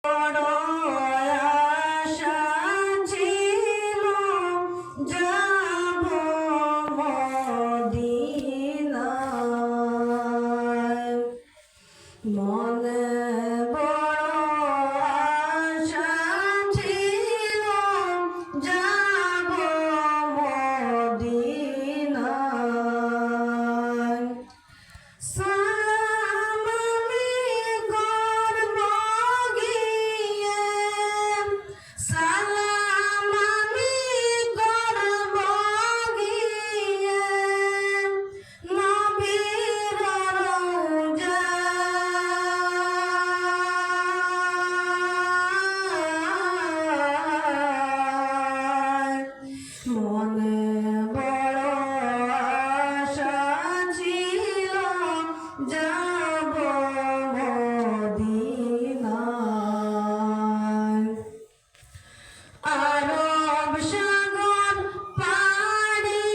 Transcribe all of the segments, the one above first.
বড় আশা ছিল যাব মদিনায়, মনে বড় আশা ছিল যাব মদিনায়। সালাম আমি করব গিয়ে, সালাম আমি করব গিয়ে নবীর রওজায়, মনে বড় আশা ছিল যাব মদিনায়। আরব সাগর পাড়ি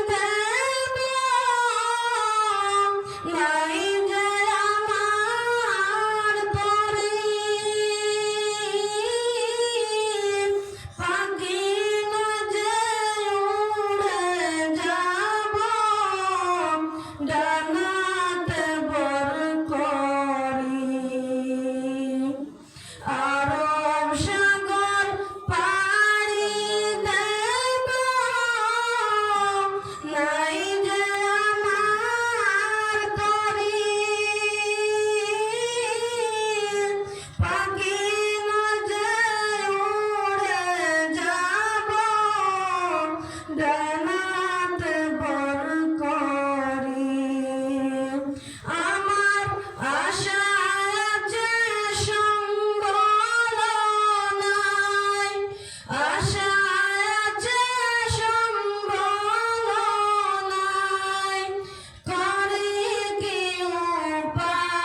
দেব, নাই যে আমার তরি, পাখি না যে উড়ে যাব ডানাতে বর করি। আরব সাগর পাড়ি দেব, নাই যে আমার তরি, পাখি না যে উড়ে যাব ডানাতে বর করি। আমার আশা আছে সম্বল নাই, আশা আছে সম্বল নাই, করি কি উপায়,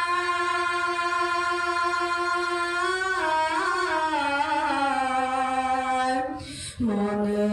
মনে